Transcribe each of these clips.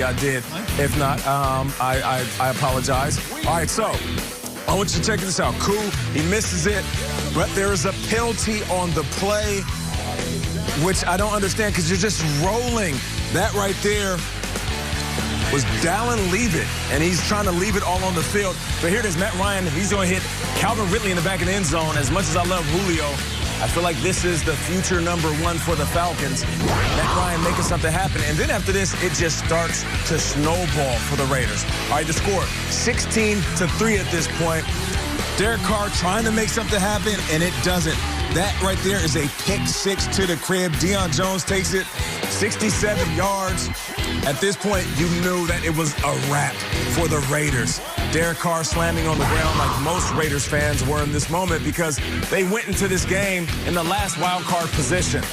I did. If not, I apologize. All right, so I want you to check this out. Koo, he misses it, but there is a penalty on the play, which I don't understand because you're just rolling. That right there was Dallin leave it, and he's trying to leave it all on the field. But here it is, Matt Ryan. He's going to hit Calvin Ridley in the back of the end zone. As much as I love Julio, I feel like this is the future #1 for the Falcons. Matt Ryan making something happen. And then after this, it just starts to snowball for the Raiders. All right, the score, 16-3 at this point. Derek Carr trying to make something happen, and it doesn't. That right there is a pick six to the crib. Deion Jones takes it 67 yards. At this point, you knew that it was a wrap for the Raiders. Derek Carr slamming on the ground like most Raiders fans were in this moment because they went into this game in the last wild card position.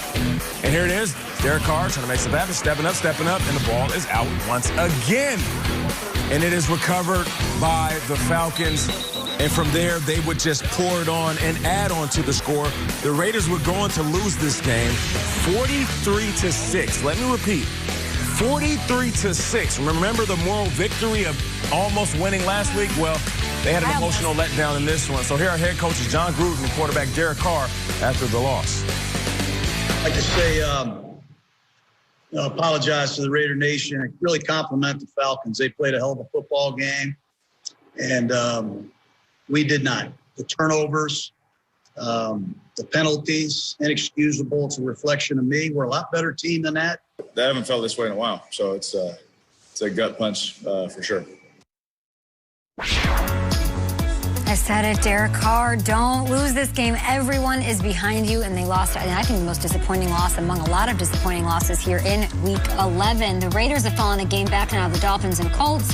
And here it is, Derek Carr trying to make some happen, stepping up, and the ball is out once again. And it is recovered by the Falcons. And from there, they would just pour it on and add on to the score. The Raiders were going to lose this game 43-6. Let me repeat, 43-6. Remember the moral victory of almost winning last week? Well, they had an emotional letdown in this one. So here are head coaches John Gruden and quarterback Derek Carr after the loss. I'd like to say, apologize to the Raider Nation and really compliment the Falcons. They played a hell of a football game, and we did not. The turnovers, the penalties, inexcusable. It's a reflection of me. We're a lot better team than that. I haven't felt this way in a while, so it's a gut punch for sure. I said it, Derek Carr, don't lose this game. Everyone is behind you, and they lost. And I think the most disappointing loss among a lot of disappointing losses here in Week 11. The Raiders have fallen a game back now, the Dolphins and Colts.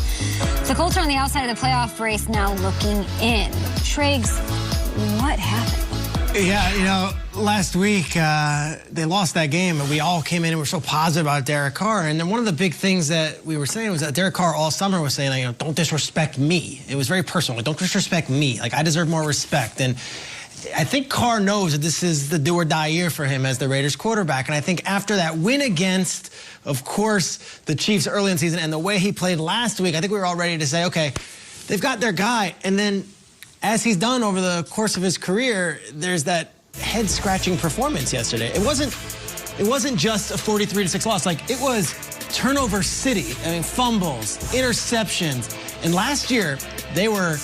The Colts are on the outside of the playoff race now looking in. Triggs, what happened? Yeah, you know, last week they lost that game, and we all came in and were so positive about Derek Carr. And then one of the big things that we were saying was that Derek Carr all summer was saying, like, you know, don't disrespect me. It was very personal. Like, don't disrespect me. Like, I deserve more respect. And I think Carr knows that this is the do-or-die year for him as the Raiders quarterback. And I think after that win against, of course, the Chiefs early in the season and the way he played last week, I think we were all ready to say, okay, they've got their guy. And then as he's done over the course of his career, there's that head-scratching performance yesterday. It wasn't just a 43-6 loss. Like, it was turnover city. I mean, fumbles, interceptions. And last year, they were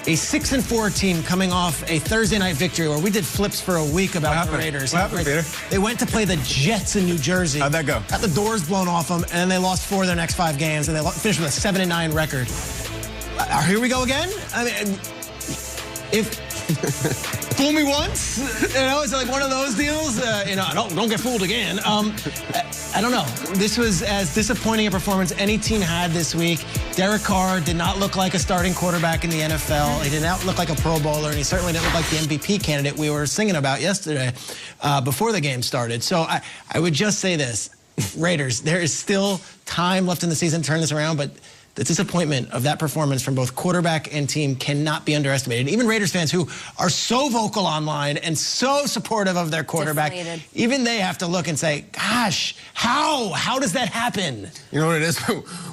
a 6-4 team coming off a Thursday night victory where we did flips for a week about the Raiders. What happened, Peter? They went to play the Jets in New Jersey. How'd that go? Got the doors blown off them, and then they lost 4 of their next 5 games, and they finished with a 7-9 record. Here we go again? I mean, if fool me once, you know, it's like one of those deals. You know, don't get fooled again. I don't know. This was as disappointing a performance any team had this week. Derek Carr did not look like a starting quarterback in the NFL. He did not look like a Pro Bowler, and he certainly didn't look like the MVP candidate we were singing about yesterday before the game started. So I would just say this, Raiders, there is still time left in the season to turn this around, but the disappointment of that performance from both quarterback and team cannot be underestimated. Even Raiders fans who are so vocal online and so supportive of their quarterback, even they have to look and say, gosh, how does that happen? You know what it is?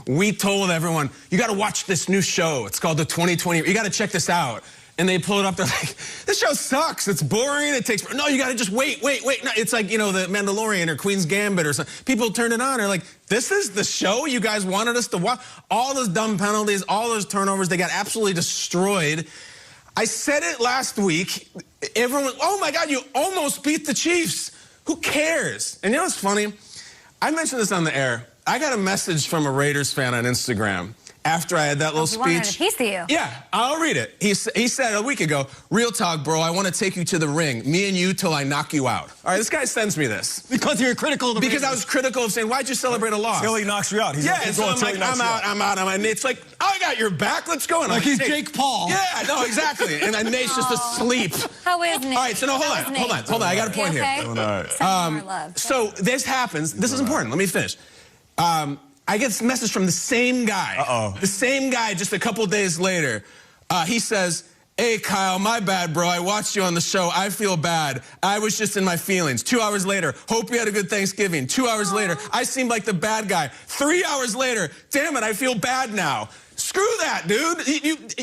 We told everyone, you got to watch this new show. It's called the 2020. You got to check this out. And they pull it up, they're like, this show sucks, it's boring, it takes, no, you gotta just wait. No, it's like, you know, the Mandalorian or Queen's Gambit or something. People turn it on, they're like, this is the show you guys wanted us to watch? All those dumb penalties, all those turnovers, they got absolutely destroyed. I said it last week, everyone, oh my God, you almost beat the Chiefs. Who cares? And you know what's funny? I mentioned this on the air. I got a message from a Raiders fan on Instagram after I had that little speech. He wanted a piece of you. Yeah, I'll read it. He said a week ago, real talk, bro, I want to take you to the ring. Me and you till I knock you out. All right, this guy sends me this. Because you're critical of the Because I was critical of saying, why'd you celebrate a loss? Till he knocks you out. He's yeah, and so I'm like, I'm out. And it's like, I got your back, let's go. And like I'm he's Jake Paul. Yeah, no, exactly. And Nate's just asleep. How is Nate? All right, so no, hold on. I got a point here. So this happens. This is important. Let me finish. I get this message from the same guy. The same guy just a couple days later. He says, Hey, Kyle, my bad, bro. I watched you on the show. I feel bad. I was just in my feelings. 2 hours later, hope you had a good Thanksgiving. 2 hours later, I seemed like the bad guy. 3 hours later, damn it, I feel bad now. Screw that, dude.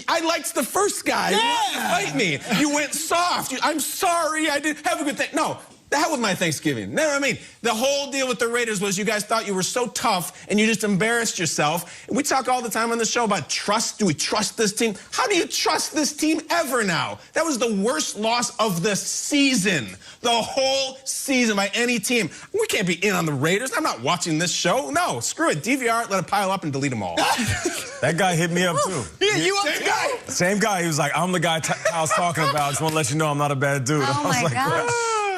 I liked the first guy. You wanted to fight me. You went soft. I'm sorry. I didn't have a good thing. No. The hell with my Thanksgiving. You know what I mean? The whole deal with the Raiders was you guys thought you were so tough and you just embarrassed yourself. And we talk all the time on the show about trust. Do we trust this team? How do you trust this team ever now? That was the worst loss of the season. The whole season by any team. We can't be in on the Raiders. I'm not watching this show. No, screw it. DVR it, let it pile up and delete them all. That guy hit me up too. Yeah, you up too? Guy? Same guy. He was like, I'm the guy I was talking about. I just want to let you know I'm not a bad dude. Oh, I was my like, gosh.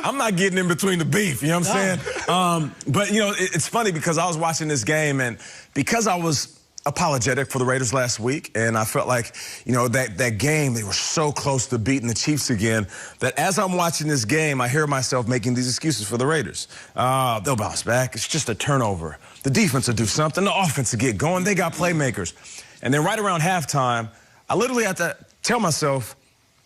I'm not getting in between the beef, you know what I'm saying? But, you know, it's funny because I was watching this game, and because I was apologetic for the Raiders last week, and I felt like, you know, that game, they were so close to beating the Chiefs again, that as I'm watching this game, I hear myself making these excuses for the Raiders. They'll bounce back. It's just a turnover. The defense will do something. The offense will get going. They got playmakers. And then right around halftime, I literally had to tell myself,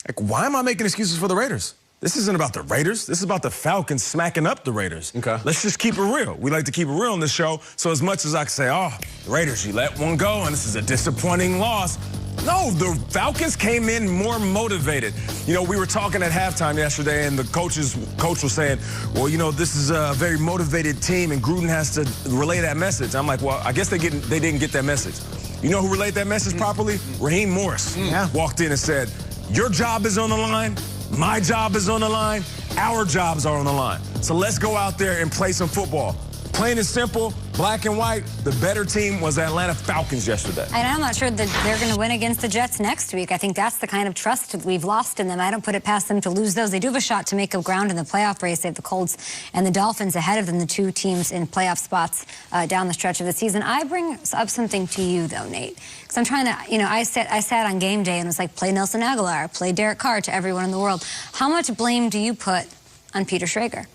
like, why am I making excuses for the Raiders? This isn't about the Raiders. This is about the Falcons smacking up the Raiders. Okay. Let's just keep it real. We like to keep it real on this show. So as much as I can say, oh, the Raiders, you let one go, and this is a disappointing loss. No, the Falcons came in more motivated. You know, we were talking at halftime yesterday, and the coach was saying, well, you know, this is a very motivated team, and Gruden has to relay that message. I'm like, well, I guess they didn't get that message. You know who relayed that message properly? Raheem Morris walked in and said, your job is on the line. My job is on the line. Our jobs are on the line. So let's go out there and play some football. Plain and simple, black and white, the better team was the Atlanta Falcons yesterday. And I'm not sure that they're going to win against the Jets next week. I think that's the kind of trust we've lost in them. I don't put it past them to lose those. They do have a shot to make up ground in the playoff race. They have the Colts and the Dolphins ahead of them, the two teams in playoff spots down the stretch of the season. I bring up something to you, though, Nate, because I'm trying to, you know, I sat on game day and was like, play Nelson Aguilar, play Derek Carr to everyone in the world. How much blame do you put on Peter Schrager?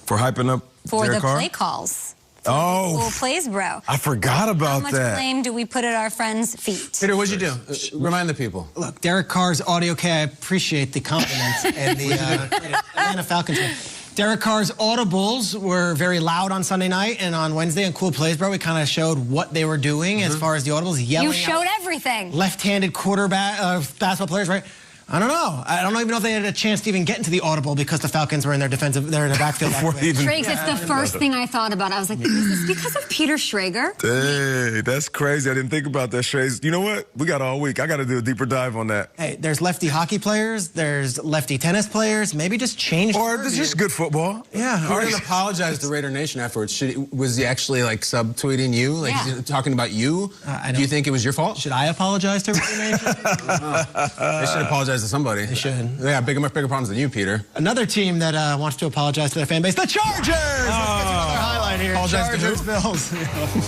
For hyping up For Derek the Carr? play calls. Oh. Cool plays, bro. I forgot about that. How much blame do we put at our friends' feet? Peter, what'd you do? Remind the people. Look, Derek Carr's audio, okay, I appreciate the compliments and the Atlanta Falcons. Derek Carr's audibles were very loud on Sunday night, and on Wednesday on Cool Plays, bro, we kind of showed what they were doing as far as the audibles, yelling. You showed everything. Left-handed quarterback, basketball players, right? I don't know. I don't even know if they had a chance to even get into the audible because the Falcons were in their backfield. Triggs, it's the first thing I thought about. I was like, is this because of Peter Schrager? Hey, that's crazy. I didn't think about that, Shays. You know what? We got all week. I got to do a deeper dive on that. Hey, there's lefty hockey players. There's lefty tennis players. Maybe just change. Or this is just good football. Yeah. Who didn't apologize to Raider Nation afterwards? Was he actually, like, subtweeting you? Like, talking about you? Do you think it was your fault? Should I apologize to Raider Nation? They should apologize to somebody. They should. They got much bigger problems than you, Peter. Another team that wants to apologize to their fan base, the Chargers! Let's get to another highlight here. Apologize Chargers, to Bills.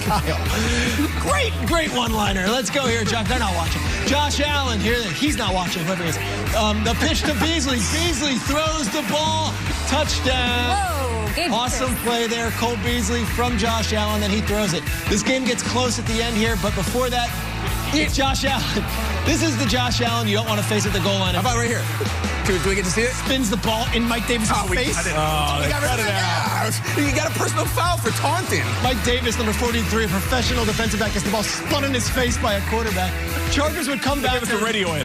Kyle. Great one-liner. Let's go here, Josh. They're not watching. Josh Allen, here. He's not watching, whoever he is. The pitch to Beasley. Beasley throws the ball. Touchdown. Whoa. Awesome play there. Cole Beasley from Josh Allen, then he throws it. This game gets close at the end here, but before that, it's Josh Allen. This is the Josh Allen you don't want to face at the goal line. How about right here? Do we get to see it? Spins the ball in Mike Davis' face. They got it out. You got a personal foul for taunting. Mike Davis, number 43, a professional defensive back, gets the ball spun in his face by a quarterback. Chargers would come back. Give us the radio in.